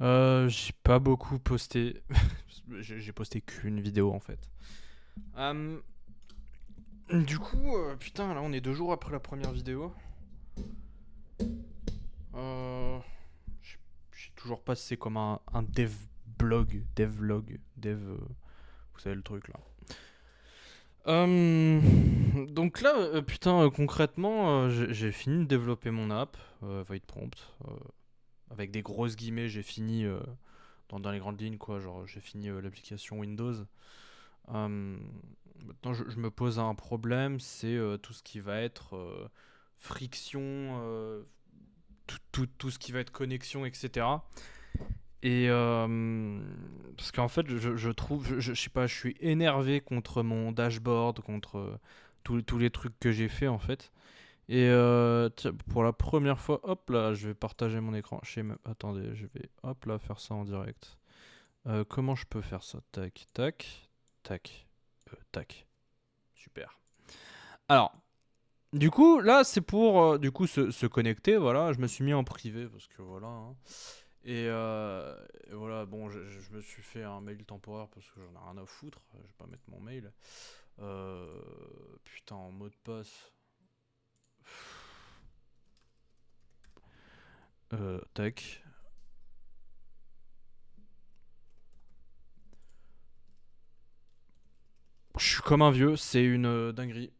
J'ai pas beaucoup posté. J'ai posté qu'une vidéo en fait. Euh, du coup, putain, là on est 2 jours après la première vidéo. Euh, je je sais toujours pas si c'est comme un vous savez le truc là. Donc là, putain, concrètement, j'ai fini de développer mon app, Void Prompt, avec des grosses guillemets. J'ai fini dans les grandes lignes quoi. Genre j'ai fini l'application Windows. Euh, Maintenant, je me pose un problème, c'est tout ce qui va être friction, tout ce qui va être connexion, etc. Et parce qu'en fait, je trouve, je sais pas, je suis énervé contre mon dashboard, contre tous les trucs que j'ai fait en fait. Et tiens, pour la première fois, hop là, je vais partager mon écran. Attendez, je vais hop là faire ça en direct. Comment je peux faire ça? Tac, tac, tac, tac. Super. Alors, du coup, là, c'est pour du coup se connecter. Voilà, je me suis mis en privé parce que voilà, hein. Et voilà, bon, je me suis fait un mail temporaire parce que j'en ai rien à foutre. Je vais pas mettre mon mail. Euh, Putain, en mot de passe. Tac. Je suis comme un vieux, c'est une dinguerie.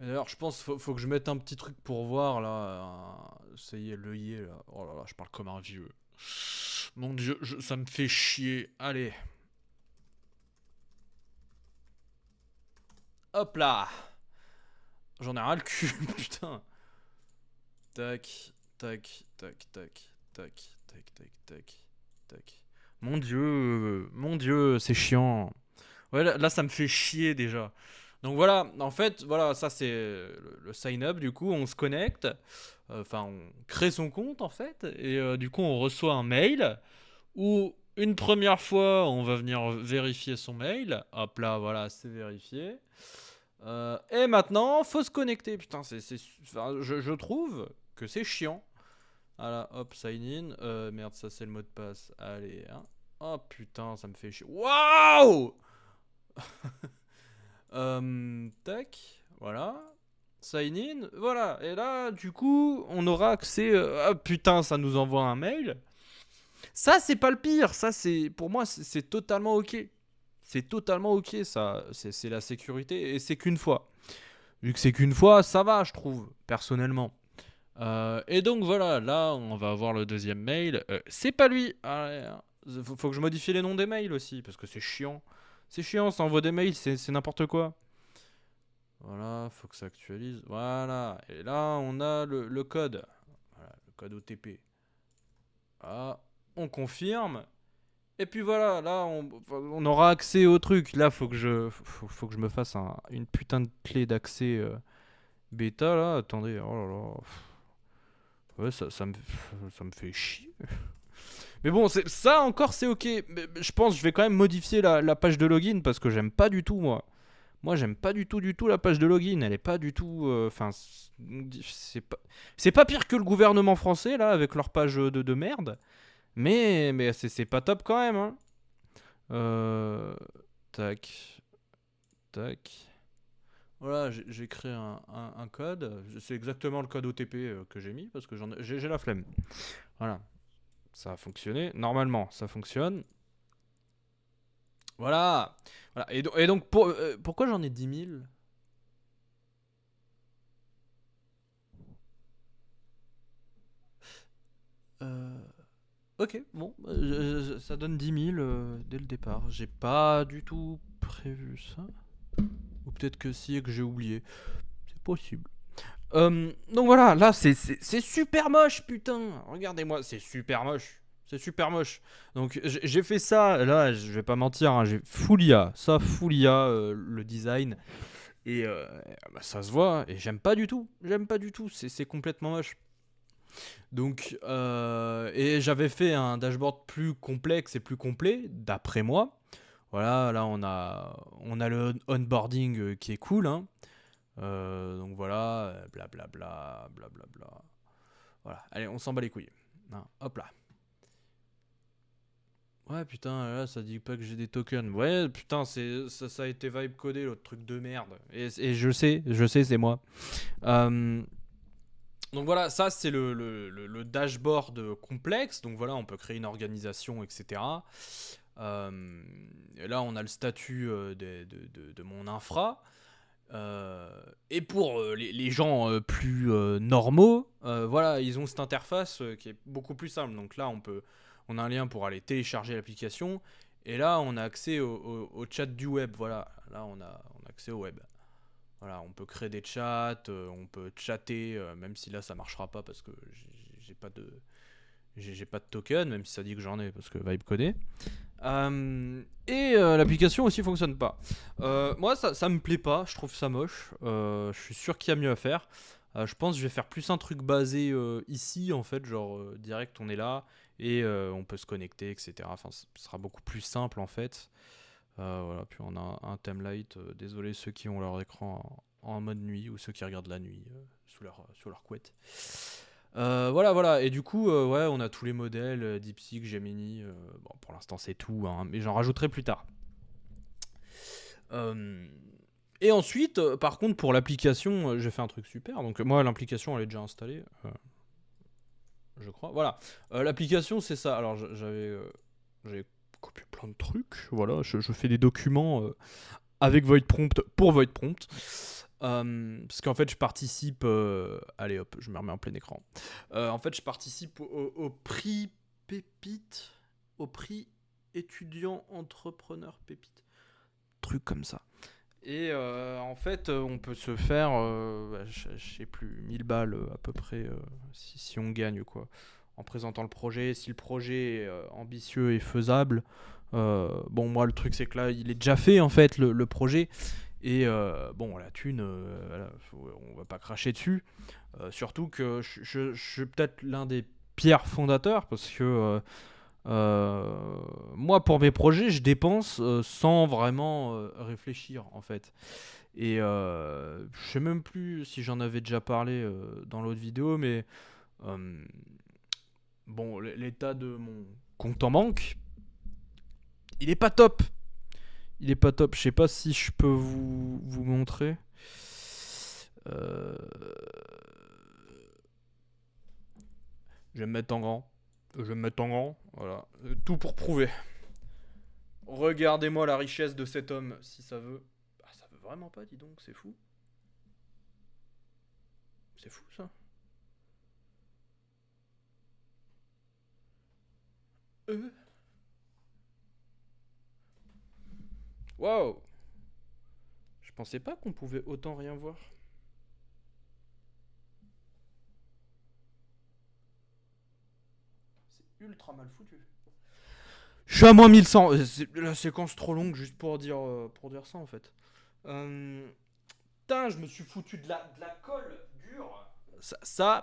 Et d'ailleurs, je pense faut que je mette un petit truc pour voir là. Ça y est, l'œillet là. Oh là là, je parle comme un vieux. Mon dieu, ça me fait chier. Allez, hop là. J'en ai ras le cul, putain. Tac, tac, tac, tac, tac, tac, tac, tac, tac. Mon dieu, c'est chiant. Ouais, là, ça me fait chier déjà. Donc voilà, en fait, voilà, ça c'est le sign up. Du coup, on se connecte, enfin, on crée son compte en fait, et du coup, on reçoit un mail où une première fois, on va venir vérifier son mail. Hop là, voilà, c'est vérifié. Et maintenant, faut se connecter. Putain, enfin, je trouve que c'est chiant. Voilà, hop, sign in. Merde, ça c'est le mot de passe. Allez, hein. Oh putain, ça me fait chier. Waouh. Tac, voilà. Sign in, voilà. Et là, du coup, on aura accès. Ah putain, ça nous envoie un mail. Ça, c'est pas le pire. Ça, c'est pour moi, c'est totalement ok. C'est totalement ok, ça. C'est la sécurité et c'est qu'une fois. Vu que c'est qu'une fois, ça va, je trouve, personnellement. Et donc voilà, là, on va avoir le deuxième mail. C'est pas lui. Allez, hein. Faut que je modifie les noms des mails aussi, parce que c'est chiant. C'est chiant, ça envoie des mails, c'est n'importe quoi. Voilà, faut que ça actualise. Voilà. Et là, on a le code. Voilà, le code OTP. Ah, on confirme. Et puis voilà, là, on aura accès au truc. Là, faut que je me fasse une putain de clé d'accès bêta, là. Attendez, oh là là. Ouais, ça me fait chier. Mais bon, ça encore, c'est ok. Mais je pense que je vais quand même modifier la page de login parce que j'aime pas du tout, moi. Moi, j'aime pas du tout la page de login. Elle est pas du tout. Enfin, c'est pas pire que le gouvernement français, là, avec leur page de merde. Mais c'est pas top quand même, hein. Euh, Tac, tac. Voilà, j'ai créé un code. C'est exactement le code OTP que j'ai mis parce que j'ai la flemme. Voilà. Ça a fonctionné. Normalement, ça fonctionne. Voilà. Voilà. Et donc pourquoi j'en ai 10 000? euh, Ok, bon. Ça donne 10 000 dès le départ. J'ai pas du tout prévu ça. Ou peut-être que si et que j'ai oublié. C'est possible. Donc voilà, là c'est super moche, putain. Regardez-moi, c'est super moche. C'est super moche. Donc j'ai fait ça, là je vais pas mentir, hein, j'ai full IA. Ça, full IA, le design. Et bah, ça se voit, et j'aime pas du tout. J'aime pas du tout, c'est complètement moche. Donc, et j'avais fait un dashboard plus complexe et plus complet, d'après moi. Voilà, là on a le onboarding qui est cool, hein. Donc voilà, blablabla, blablabla. Voilà, allez, on s'en bat les couilles. Non, hop là. Ouais, putain, là, ça dit pas que j'ai des tokens. Ouais, putain, ça a été vibe codé, l'autre truc de merde. Et je sais, c'est moi. Euh, donc voilà, ça, c'est le dashboard complexe. Donc voilà, on peut créer une organisation, etc. Et là, on a le statut de mon infra. Et pour les gens plus normaux, voilà, ils ont cette interface qui est beaucoup plus simple. Donc là, on a un lien pour aller télécharger l'application. Et là, on a accès au chat du web. Voilà, là, on a accès au web. Voilà, on peut créer des chats, on peut chatter, même si là, ça marchera pas parce que j'ai pas de, j'ai pas de token, même si ça dit que j'en ai parce que vibe codé. L'application aussi fonctionne pas. Moi, ça me plaît pas, je trouve ça moche. Je suis sûr qu'il y a mieux à faire. Je pense que je vais faire plus un truc basé ici, en fait, genre direct, on est là et on peut se connecter, etc. Enfin, ce sera beaucoup plus simple, en fait. Voilà, puis on a un thème light. Désolé ceux qui ont leur écran en mode nuit ou ceux qui regardent la nuit sous leur couette. Voilà, voilà. Et du coup, ouais, on a tous les modèles, DeepSeek, Gemini. Bon, pour l'instant, c'est tout, hein, mais j'en rajouterai plus tard. Euh, et ensuite, par contre, pour l'application, j'ai fait un truc super. Donc, moi, l'application, elle est déjà installée, je crois. Voilà. L'application, c'est ça. Alors, j'avais copié plein de trucs. Voilà, je fais des documents avec VoidPrompt pour VoidPrompt. Parce qu'en fait, je participe. Allez hop, je me remets en plein écran. En fait, je participe au prix Pépite, au prix étudiant entrepreneur Pépite. Truc comme ça. Et en fait, on peut se faire, je sais plus, 1000 balles à peu près, si on gagne, quoi. En présentant le projet. Si le projet est ambitieux et faisable. Bon, moi, le truc, c'est que là, il est déjà fait, en fait, le projet. Et bon, la thune, voilà, on va pas cracher dessus. Surtout que je suis peut-être l'un des pires fondateurs parce que moi, pour mes projets, je dépense sans vraiment réfléchir en fait. Et je sais même plus si j'en avais déjà parlé dans l'autre vidéo, mais euh, bon, l'état de mon compte en banque, il est pas top. Il est pas top. Je sais pas si je peux vous montrer. Euh, Je vais me mettre en grand. Je vais me mettre en grand. Voilà. Tout pour prouver. Regardez-moi la richesse de cet homme, si ça veut. Ah, ça veut vraiment pas, dis donc, c'est fou. C'est fou ça. Euh. Waouh. Je pensais pas qu'on pouvait autant rien voir. C'est ultra mal foutu. Je suis à moins 1100. C'est la séquence trop longue juste pour dire ça en fait. Euh, Putain, je me suis foutu de la colle dure.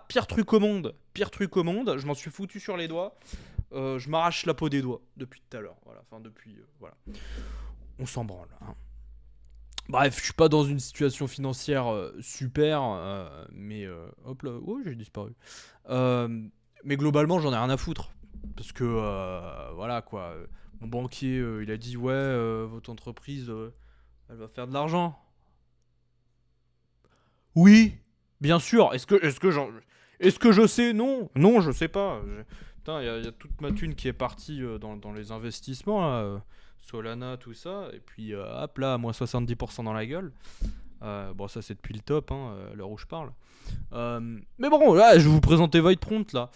Pire truc au monde. Pire truc au monde. Je m'en suis foutu sur les doigts. Je m'arrache la peau des doigts depuis tout à l'heure. Voilà. Enfin, depuis. Voilà. On s'en branle. Hein. Bref, je suis pas dans une situation financière super. Mais. Hop là. Oh, j'ai disparu. Euh, mais globalement, j'en ai rien à foutre. Parce que. Voilà quoi. Mon banquier, il a dit ouais, votre entreprise, elle va faire de l'argent. Oui, bien sûr. Est-ce que je sais? Non, non, je sais pas. Putain, il y a toute ma thune qui est partie dans les investissements, là, Solana, tout ça, et puis hop là, moins 70% dans la gueule. Bon, ça c'est depuis le top, hein, l'heure où je parle. Mais bon, là, je vais vous présenter VoidPrompt là.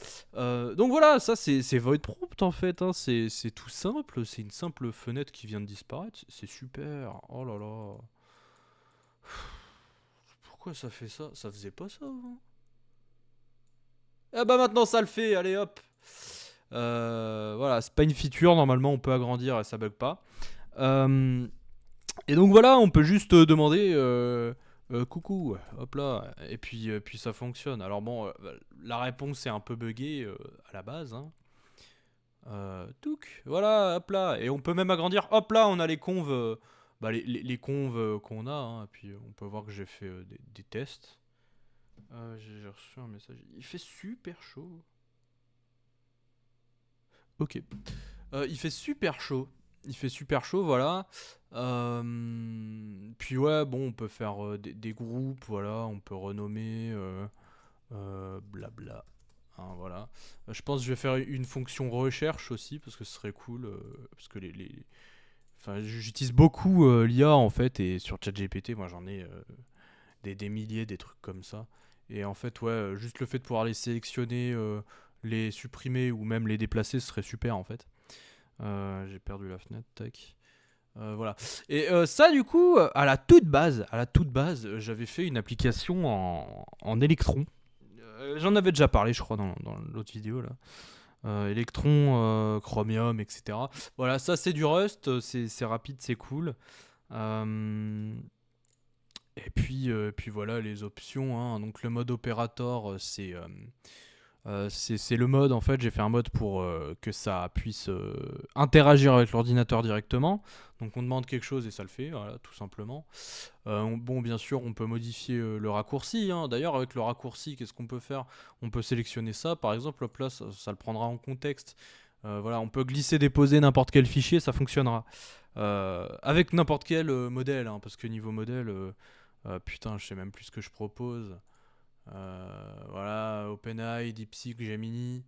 Donc voilà, ça c'est VoidPrompt en fait. Hein. C'est tout simple, c'est une simple fenêtre qui vient de disparaître. C'est super. Oh là là. Pourquoi ça fait ça? Ça faisait pas ça avant. Ah bah maintenant ça le fait, allez hop. Voilà, c'est pas une feature, normalement on peut agrandir et ça bug pas. Euh, et donc voilà, on peut juste demander coucou, hop là, et puis ça fonctionne. Alors bon, la réponse est un peu buggée à la base. Hein. Touc, voilà, hop là. Et on peut même agrandir, hop là, on a les conves, les conves qu'on a. Hein, et puis on peut voir que j'ai fait des tests. J'ai reçu un message. Il fait super chaud. Ok. Il fait super chaud. Il fait super chaud, voilà. Puis ouais, bon, on peut faire des groupes, voilà. On peut renommer, blabla. Hein, voilà. Je pense que je vais faire une fonction recherche aussi, parce que ce serait cool. Parce que enfin, j'utilise beaucoup l'IA en fait, et sur ChatGPT, moi j'en ai des milliers, des trucs comme ça. Et en fait, ouais, juste le fait de pouvoir les sélectionner, les supprimer ou même les déplacer, ce serait super en fait. J'ai perdu la fenêtre, tac. Voilà. Et ça, du coup, à la toute base, j'avais fait une application en Electron. J'en avais déjà parlé, je crois, dans l'autre vidéo là. Electron, Chromium, etc. Voilà, ça c'est du Rust, c'est rapide, c'est cool. Euh, et puis voilà les options, hein. Donc le mode opérateur, c'est le mode, en fait, j'ai fait un mode pour que ça puisse interagir avec l'ordinateur directement. Donc on demande quelque chose et ça le fait, voilà, tout simplement. Bon, bien sûr, on peut modifier le raccourci, hein. D'ailleurs, avec le raccourci, qu'est-ce qu'on peut faire? On peut sélectionner ça, par exemple, hop là, ça le prendra en contexte. Voilà, on peut glisser, déposer n'importe quel fichier, ça fonctionnera. Avec n'importe quel modèle, hein, parce que niveau modèle, putain, je sais même plus ce que je propose. Voilà, OpenAI, DeepSeek, Gemini.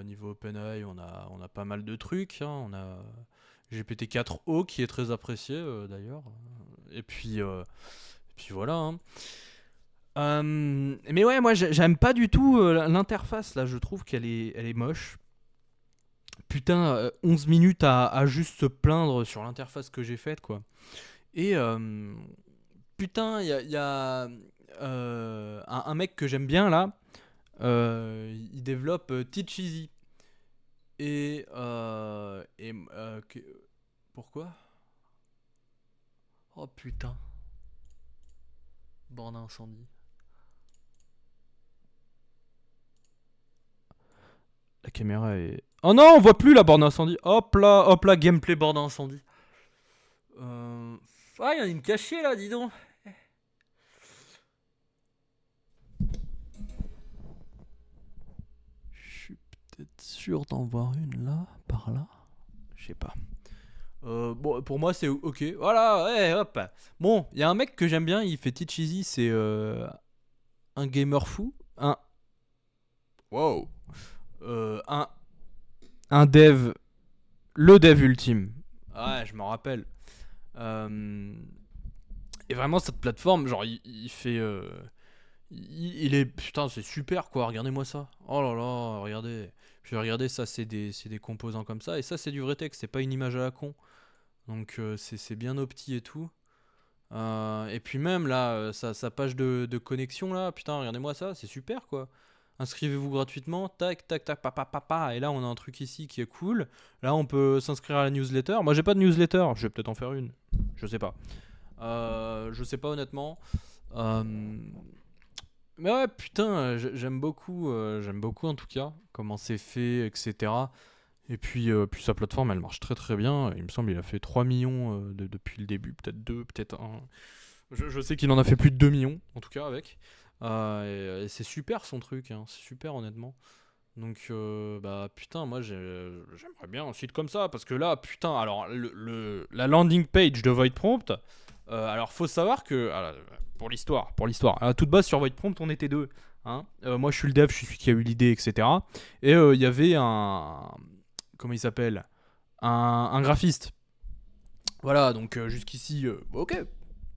Niveau OpenAI, on a pas mal de trucs, hein. On a GPT-4o qui est très apprécié d'ailleurs. Et puis voilà, hein. Mais ouais, moi j'aime pas du tout l'interface là, je trouve qu'elle est moche. Putain, 11 minutes à juste se plaindre sur l'interface que j'ai faite, quoi. Et putain, il y a un mec que j'aime bien là. Il développe Teach Easy. Pourquoi? Oh putain, borne à incendie. La caméra est. Oh non, on voit plus la borne incendie. Hop là, gameplay borne incendie. Euh... Ah, il y a une cachée là, dis donc. Je suis peut-être sûr d'en voir une là, par là. Je sais pas. Bon, pour moi, c'est ok. Voilà, ouais, hop. Bon, il y a un mec que j'aime bien, il fait Teach Easy, c'est un gamer fou. Wow. Euh, un, un dev. Le dev ultime. Ouais, je m'en rappelle. Euh, et vraiment, cette plateforme, genre, il fait. Il est. Putain, c'est super quoi, regardez-moi ça. Oh là là, regardez. Puis regardez, ça, c'est des composants comme ça. Et ça, c'est du vrai texte, c'est pas une image à la con. Donc, c'est bien opti et tout. Et puis même là, sa page de connexion là, putain, regardez-moi ça, c'est super quoi. Inscrivez-vous gratuitement, tac, tac, tac, papa, papa. Et là, on a un truc ici qui est cool. Là, on peut s'inscrire à la newsletter. Moi, j'ai pas de newsletter, je vais peut-être en faire une. Je sais pas. Je sais pas honnêtement. Euh, Mais ouais, putain, j'aime beaucoup en tout cas, comment c'est fait, etc. Et puis sa plateforme, elle marche très très bien. Il me semble qu'il a fait 3 millions depuis le début, peut-être 2, peut-être un. Je sais qu'il en a fait plus de 2 millions, en tout cas, avec. Et c'est super son truc, hein, c'est super honnêtement. Donc, bah putain, moi j'aimerais bien un site comme ça, parce que là, putain, alors la landing page de Void Prompt, alors faut savoir que, alors, pour l'histoire, à toute base sur Void Prompt on était deux. Hein. Moi je suis le dev, je suis celui qui a eu l'idée, etc. Et il y avait comment il s'appelle, un graphiste. Voilà, donc jusqu'ici, ok,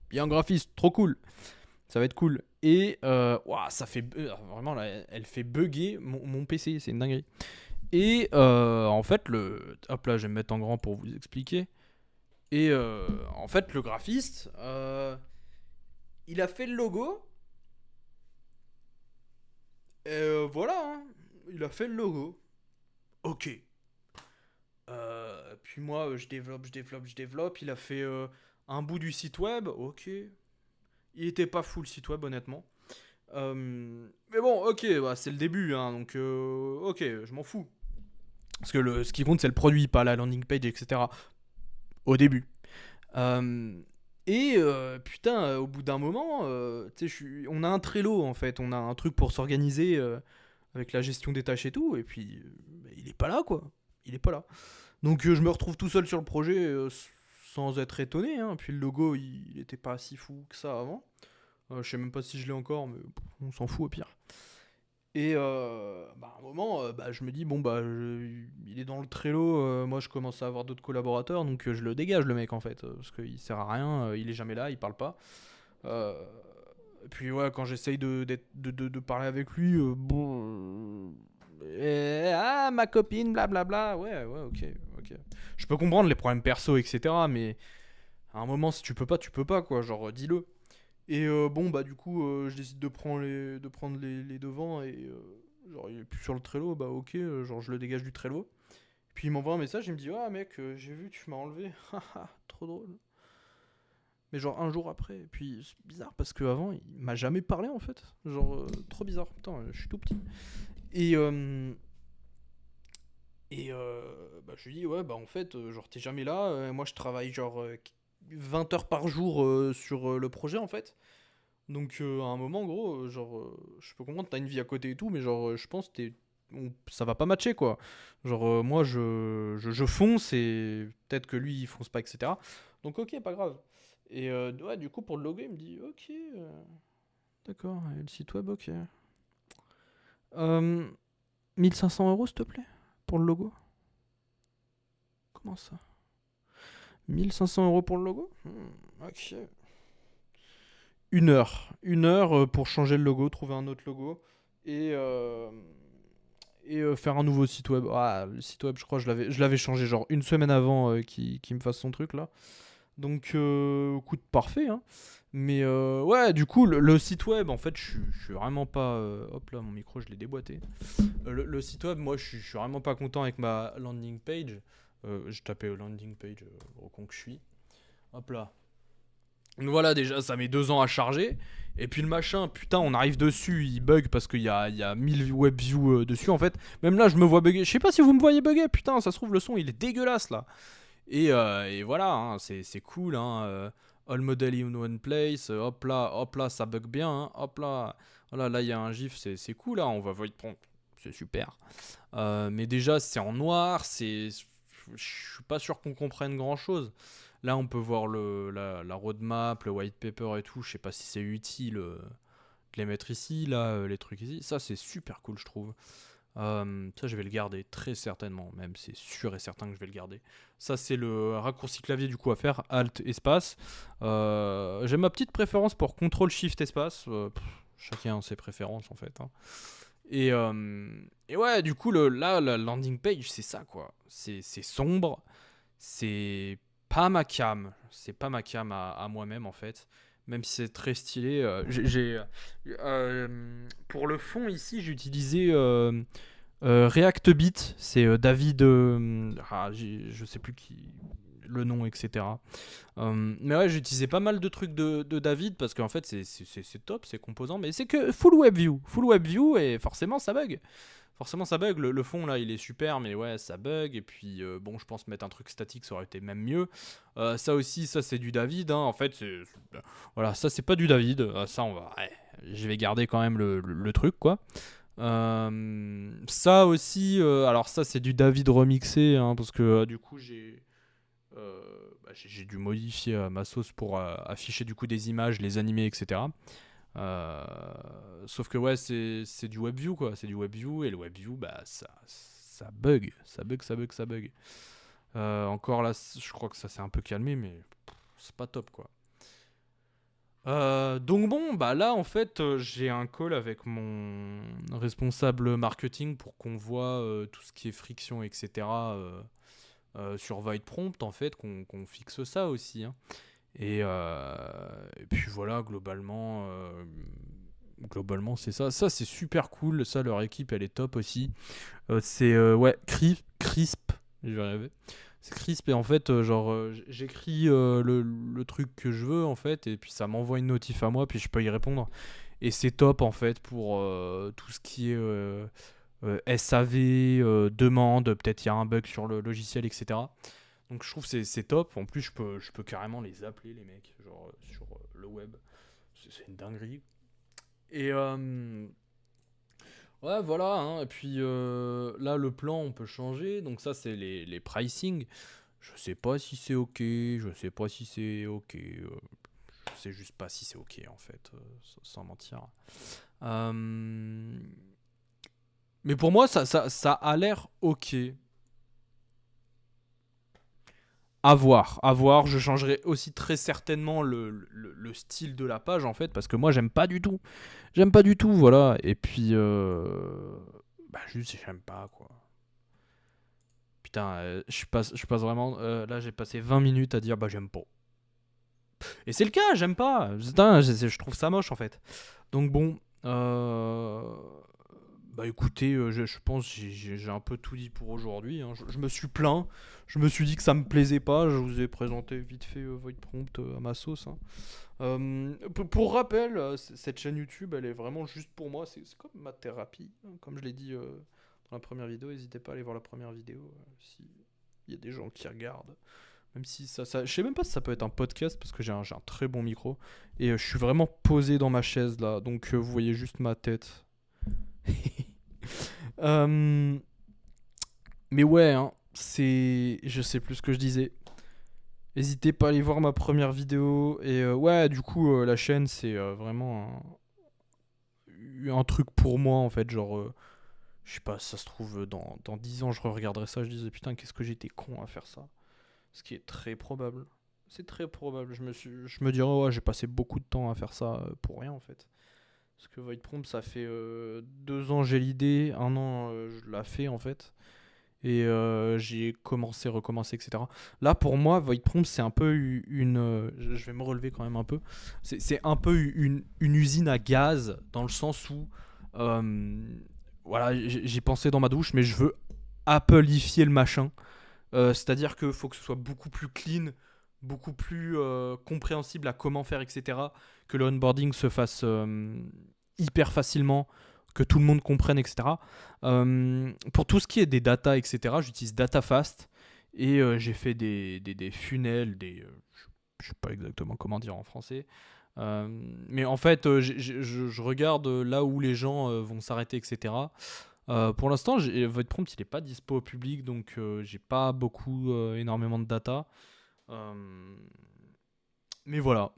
il y a un graphiste, trop cool. Ça va être cool. Et ouah, ça fait vraiment là, elle fait bugger mon PC, c'est une dinguerie. Et en fait, hop là, je vais me mettre en grand pour vous expliquer. Et en fait, le graphiste, il a fait le logo. Et voilà, hein, il a fait le logo. Ok. Puis moi, je développe. Il a fait un bout du site web. Ok. Il était pas fou le site web, honnêtement. Mais bon, ok, bah, c'est le début, hein, donc ok, je m'en fous. Parce que ce qui compte, c'est le produit, pas la landing page, etc. Au début. Euh, et putain, au bout d'un moment, tu sais, on a un Trello en fait, on a un truc pour s'organiser avec la gestion des tâches et tout, et puis il est pas là quoi. Il est pas là. Donc je me retrouve tout seul sur le projet sans être étonné, hein. Puis le logo il était pas si fou que ça avant. Je sais même pas si je l'ai encore, mais on s'en fout au pire. Et à un moment, je me dis, bon, il est dans le Trello, moi je commence à avoir d'autres collaborateurs, donc je le dégage le mec en fait, parce qu'il sert à rien, il est jamais là, il parle pas. Euh, et puis ouais, quand j'essaye de parler avec lui, ah, ma copine, blablabla, ouais, ouais, ok, ok. Je peux comprendre les problèmes perso, etc., mais à un moment, si tu peux pas, tu peux pas, quoi, genre dis-le. Et du coup, je décide de prendre les devants et genre, il est plus sur le Trello, bah ok, genre, je le dégage du Trello. Puis il m'envoie un message, il me dit, ah mec, j'ai vu, tu m'as enlevé, haha, trop drôle. Mais genre un jour après, et puis c'est bizarre parce qu'avant, il m'a jamais parlé en fait. Genre, trop bizarre, putain, je suis tout petit. Et, je lui dis, ouais, bah en fait, genre, t'es jamais là, moi je travaille genre 20 heures par jour sur le projet en fait. Donc à un moment, gros, je peux comprendre, t'as une vie à côté et tout, mais genre, je pense que ça va pas matcher quoi. Genre, moi, je fonce et peut-être que lui, il fonce pas, etc. Donc, ok, pas grave. Et ouais, du coup, pour le logo, il me dit, ok, d'accord, et le site web, ok. 1 500 € s'il te plaît, pour le logo. Comment ça? 1 500 € pour le logo? Ok. 1 heure. 1 heure pour changer le logo, trouver un autre logo. Et, faire un nouveau site web. Ah, le site web, je crois, je l'avais changé genre une semaine avant qu'il me fasse son truc là. Donc, écoute, parfait. Hein. Mais ouais, du coup, le site web, en fait, je suis vraiment pas. Hop là, mon micro, je l'ai déboîté. Le site web, moi, je suis vraiment pas content avec ma landing page. Je tapais landing page, gros con que je suis. Hop là. Donc voilà, déjà, ça met 2 ans à charger. Et puis le machin, putain, on arrive dessus, il bug parce qu'il y a 1000 web views dessus en fait. Même là, je me vois bugger. Je sais pas si vous me voyez bugger, putain, ça se trouve, le son il est dégueulasse là. Et voilà, hein, c'est cool. Hein, all model in one place. Hop là, ça bug bien. Hein, hop là, voilà, là il y a un gif, c'est cool. Là, on va void prompt, c'est super. Mais déjà, c'est en noir, je suis pas sûr qu'on comprenne grand chose. Là, on peut voir la roadmap, le white paper et tout. Je sais pas si c'est utile de les mettre ici, là, les trucs ici. Ça, c'est super cool, je trouve. Ça, je vais le garder, très certainement. Même, c'est sûr et certain que je vais le garder. Ça, c'est le raccourci clavier du coup à faire. Alt, espace. J'ai ma petite préférence pour CTRL, SHIFT, espace. Chacun a ses préférences, en fait. Hein. Et ouais, du coup, là, la landing page, c'est ça, quoi. C'est sombre. C'est pas ma cam. C'est pas ma cam à moi-même, en fait. Même si c'est très stylé. Pour le fond, ici, j'ai utilisé React Bit. C'est David. Je sais plus qui. Le nom, etc. Mais ouais, j'ai utilisé pas mal de trucs de David parce qu'en fait, c'est top, c'est composant. Mais c'est que full WebView. Full WebView et forcément, ça bug. Forcément, ça bug. Le fond, là, il est super, mais ouais, ça bug. Et puis, bon, je pense mettre un truc statique, ça aurait été même mieux. Ça aussi, ça, c'est du David. Hein. En fait, voilà, ça, c'est pas du David. Ça, ouais, je vais garder quand même le truc, quoi. Ça aussi, alors ça, c'est du David remixé, hein, parce que du coup, j'ai dû modifier ma sauce pour afficher du coup des images, les animer, etc. Sauf que ouais, c'est du WebView quoi, c'est du WebView et le WebView ça bug, ça bug. Encore là, je crois que ça s'est un peu calmé, mais c'est pas top quoi. Donc bon, bah là en fait, j'ai un call avec mon responsable marketing pour qu'on voit tout ce qui est friction, etc. Sur Void Prompt en fait, qu'on fixe ça aussi. Hein. Et puis voilà, globalement c'est ça. Ça c'est super cool. Ça, leur équipe, elle est top aussi. C'est ouais, crisp. Je vais rêver. C'est crisp et en fait, j'écris le truc que je veux en fait, et puis ça m'envoie une notif à moi, puis je peux y répondre. Et c'est top en fait pour tout ce qui est SAV, demande, peut-être il y a un bug sur le logiciel, etc. Donc je trouve que c'est top. En plus, je peux carrément les appeler, les mecs, genre sur le web. C'est une dinguerie. Et Ouais, voilà, hein. Et puis là, le plan, on peut changer. Donc ça, c'est les pricing. Je sais pas si c'est ok. Je sais pas si c'est ok. Je sais juste pas si c'est ok, en fait, sans mentir. Euh, Mais pour moi, ça a l'air ok. À voir, à voir. Je changerai aussi très certainement le style de la page, en fait, parce que moi, j'aime pas du tout. J'aime pas du tout, voilà. Et puis, bah, juste, j'aime pas, quoi. Putain, je passe vraiment. Là, j'ai passé 20 minutes à dire, bah, j'aime pas. Et c'est le cas, j'aime pas. Putain, je trouve ça moche, en fait. Donc, bon. Euh, Bah écoutez, je pense que j'ai un peu tout dit pour aujourd'hui, hein. Je me suis plaint, je me suis dit que ça me plaisait pas, je vous ai présenté vite fait Void Prompt à ma sauce, hein. Pour rappel, cette chaîne YouTube, elle est vraiment juste pour moi, c'est comme ma thérapie, hein. Comme je l'ai dit dans la première vidéo, n'hésitez pas à aller voir la première vidéo si il y a des gens qui regardent. Même si je sais même pas si ça peut être un podcast parce que j'ai un très bon micro et je suis vraiment posé dans ma chaise là, donc vous voyez juste ma tête. Euh, mais ouais, hein, je sais plus ce que je disais. N'hésitez pas à aller voir ma première vidéo. Et ouais, du coup, la chaîne, c'est vraiment un truc pour moi, en fait. Genre, je sais pas, ça se trouve, dans 10 ans, je regarderai ça. Je disais, putain, qu'est-ce que j'étais con à faire ça. Ce qui est très probable. C'est très probable. Je me dirais, ouais, j'ai passé beaucoup de temps à faire ça pour rien, en fait. Parce que Void Prompt, ça fait 2 ans j'ai l'idée, 1 an je la fais en fait. Et j'ai commencé, recommencé, etc. Là, pour moi, Void Prompt, c'est un peu une. Je vais me relever quand même un peu. C'est un peu une usine à gaz, dans le sens où. euh, voilà, j'ai pensé dans ma douche, mais je veux Appleifier le machin. C'est-à-dire qu'il faut que ce soit beaucoup plus clean, beaucoup plus compréhensible à comment faire, etc. Que le onboarding se fasse hyper facilement, que tout le monde comprenne, etc. Pour tout ce qui est des data, etc., j'utilise DataFast et j'ai fait des funnels, je sais pas exactement comment dire en français. Euh, mais en fait, je regarde là où les gens vont s'arrêter, etc. Pour l'instant, votre prompt il est pas dispo au public, donc j'ai pas beaucoup, énormément de data. Euh, mais voilà,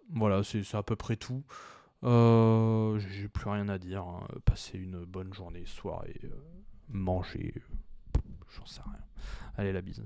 c'est à peu près tout. J'ai plus rien à dire, hein. Passez une bonne journée, soirée, mangez, j'en sais rien. Allez, la bise.